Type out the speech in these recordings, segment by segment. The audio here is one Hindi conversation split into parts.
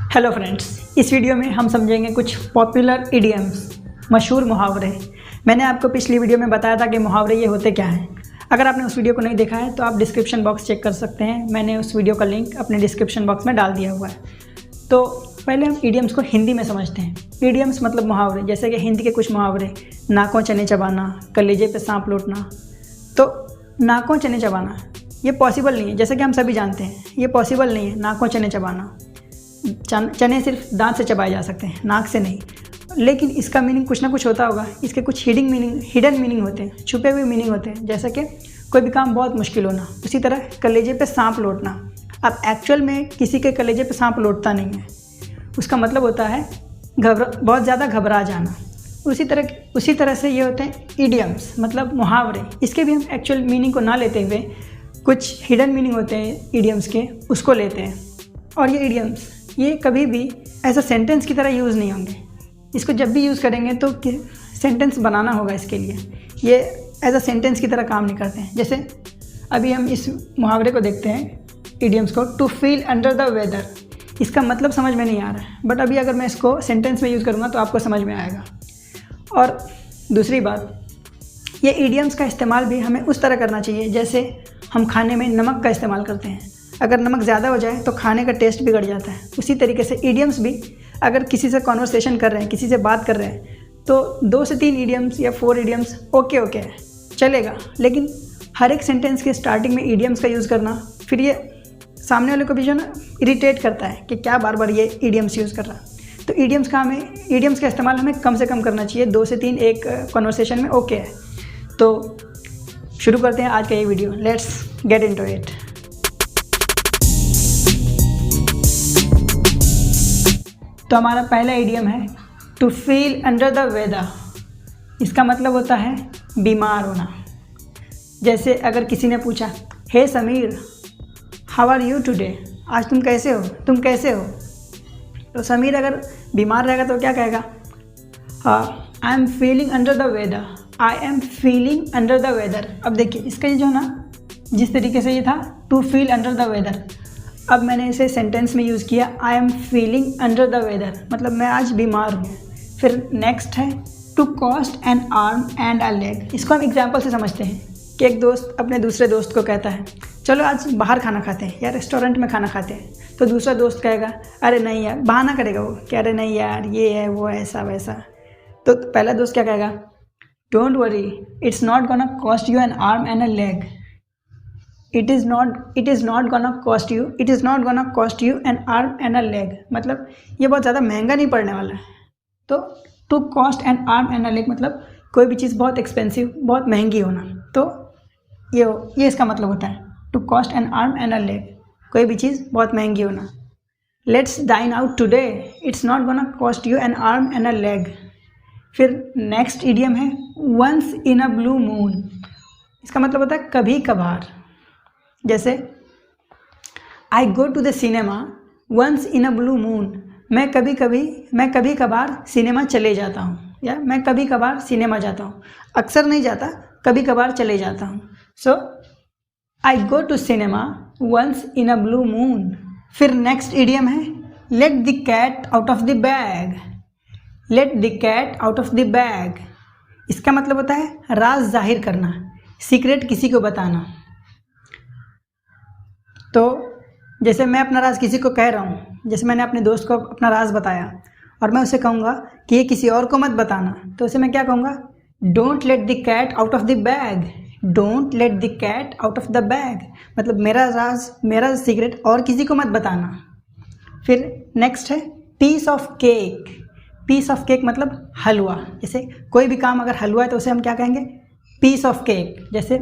हेलो फ्रेंड्स, इस वीडियो में हम समझेंगे कुछ पॉपुलर इडियम्स, मशहूर मुहावरे। मैंने आपको पिछली वीडियो में बताया था कि मुहावरे ये होते क्या हैं। अगर आपने उस वीडियो को नहीं देखा है तो आप डिस्क्रिप्शन बॉक्स चेक कर सकते हैं। मैंने उस वीडियो का लिंक अपने डिस्क्रिप्शन बॉक्स में डाल दिया हुआ है। तो पहले हम इडियम्स को हिंदी में समझते हैं। इडियम्स मतलब मुहावरे, जैसे कि हिंदी के कुछ मुहावरे, नाकों चने चबाना, कलेजे पे सांप लौटना। तो नाकों चने चबाना ये पॉसिबल नहीं है, जैसे कि हम सभी जानते हैं ये पॉसिबल नहीं है नाकों चने चबाना। चने सिर्फ दांत से चबाए जा सकते हैं, नाक से नहीं। लेकिन इसका मीनिंग कुछ ना कुछ होता होगा। इसके कुछ हिडन मीनिंग होते हैं, छुपे हुए मीनिंग होते हैं। जैसे कि कोई भी काम बहुत मुश्किल होना, उसी तरह कलेजे पे सांप लौटना। अब एक्चुअल में किसी के कलेजे पे सांप लौटता नहीं है, उसका मतलब होता है बहुत ज़्यादा घबरा जाना। उसी तरह से ये होते हैं इडियम्स, मतलब मुहावरे। इसके भी हम एक्चुअल मीनिंग को ना लेते हुए कुछ हिडन मीनिंग होते हैं इडियम्स के, उसको लेते हैं। और ये इडियम्स ये कभी भी ऐसा सेंटेंस की तरह यूज़ नहीं होंगे। इसको जब भी यूज़ करेंगे तो सेंटेंस बनाना होगा इसके लिए। ये एज अ सेंटेंस की तरह काम नहीं करते हैं। जैसे अभी हम इस मुहावरे को देखते हैं, इडियम्स को, to feel under the weather. इसका मतलब समझ में नहीं आ रहा है, बट अभी अगर मैं इसको सेंटेंस में यूज़ करूँगा तो आपको समझ में आएगा। और दूसरी बात, ये इडियम्स का इस्तेमाल भी हमें उस तरह करना चाहिए जैसे हम खाने में नमक का इस्तेमाल करते हैं। अगर नमक ज़्यादा हो जाए तो खाने का टेस्ट बिगड़ जाता है। उसी तरीके से इडियम्स भी, अगर किसी से कॉन्वर्सेशन कर रहे हैं, किसी से बात कर रहे हैं, तो 2 से 3 इडियम्स या 4 इडियम्स ओके है, चलेगा। लेकिन हर एक सेंटेंस के स्टार्टिंग में इडियम्स का यूज़ करना, फिर ये सामने वाले को भी जो ना इरिटेट करता है कि क्या बार बार ये इडियम्स यूज़ कर रहा है। तो इडियम्स का इस्तेमाल हमें कम से कम करना चाहिए। 2 से 3 एक कॉन्वर्सेशन में ओके है। तो शुरू करते हैं आज का ये वीडियो। Let's get into it. तो हमारा पहला इडियम है to feel under the weather. इसका मतलब होता है बीमार होना। जैसे अगर किसी ने पूछा, hey Sameer, how are you today? आज तुम कैसे हो? तो समीर अगर बीमार रहेगा तो क्या कहेगा? I am feeling under the weather. I am feeling under the weather. अब देखिए इसका ये जो ना, जिस तरीके से ये था to feel under the weather, अब मैंने इसे सेंटेंस में यूज़ किया, I am feeling under the weather, मतलब मैं आज बीमार हूँ। फिर नेक्स्ट है to cost an arm and a leg. इसको हम एग्जाम्पल से समझते हैं कि एक दोस्त अपने दूसरे दोस्त को कहता है, चलो आज बाहर खाना खाते हैं या रेस्टोरेंट में खाना खाते हैं। तो दूसरा दोस्त कहेगा, अरे नहीं यार, बहाना करेगा वो कि अरे नहीं यार, ये है वो है, ऐसा वैसा। तो पहला दोस्त क्या कहेगा? Don't worry, it's not gonna cost you N arm and a leg. It is not gonna cost you an arm and a leg। मतलब ये बहुत ज़्यादा महंगा नहीं पड़ने वाला है। तो to cost an arm and a leg मतलब कोई भी चीज़ बहुत एक्सपेंसिव, बहुत महंगी होना। तो ये इसका मतलब होता है to cost an arm and a leg, कोई भी चीज़ बहुत महंगी होना। Let's dine out today, it's not gonna cost you an arm and a leg। फिर नेक्स्ट इडियम है once in a blue moon। इसका मतलब होता है कभी कभार। जैसे I go to the cinema once in a blue moon. मैं कभी कभार सिनेमा चले जाता हूँ, या मैं कभी कभार सिनेमा जाता हूँ। अक्सर नहीं जाता, कभी कभार चले जाता हूँ। So I go to cinema once in a blue moon. फिर नेक्स्ट इडियम है let the cat out of the bag. Let the cat out of the bag. इसका मतलब होता है राज जाहिर करना, सीक्रेट किसी को बताना। तो जैसे मैं अपना राज किसी को कह रहा हूँ, जैसे मैंने अपने दोस्त को अपना राज बताया और मैं उसे कहूँगा कि ये किसी और को मत बताना, तो उसे मैं क्या कहूँगा? Don't let the cat out of the bag. Don't let the cat out of the bag मतलब मेरा राज, मेरा सीक्रेट और किसी को मत बताना। फिर नेक्स्ट है piece of cake. Piece of cake मतलब हलवा। जैसे कोई भी काम अगर हलवा है तो उसे हम क्या कहेंगे? Piece of cake. जैसे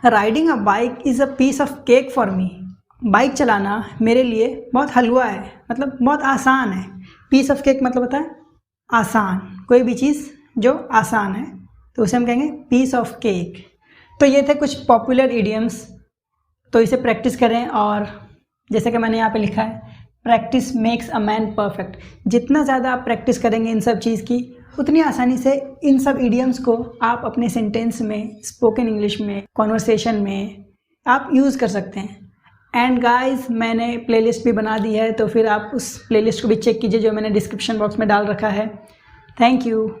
riding a bike is a piece of cake for me. Bike चलाना मेरे लिए बहुत हलवा है, मतलब बहुत आसान है। पीस ऑफ केक मतलब होता है आसान, कोई भी चीज़ जो आसान है तो उसे हम कहेंगे पीस ऑफ केक। तो ये थे कुछ पॉपुलर इडियम्स। तो इसे प्रैक्टिस करें, और जैसे कि मैंने यहाँ पे लिखा है, practice makes a man perfect. जितना ज़्यादा आप प्रैक्टिस करेंगे इन सब चीज़ की, उतनी आसानी से इन सब इडियम्स को आप अपने सेंटेंस में, स्पोकन इंग्लिश में, कॉन्वर्सेशन में आप यूज़ कर सकते हैं। एंड गाइस मैंने प्लेलिस्ट भी बना दी है, तो फिर आप उस प्लेलिस्ट को भी चेक कीजिए जो मैंने डिस्क्रिप्शन बॉक्स में डाल रखा है। Thank you.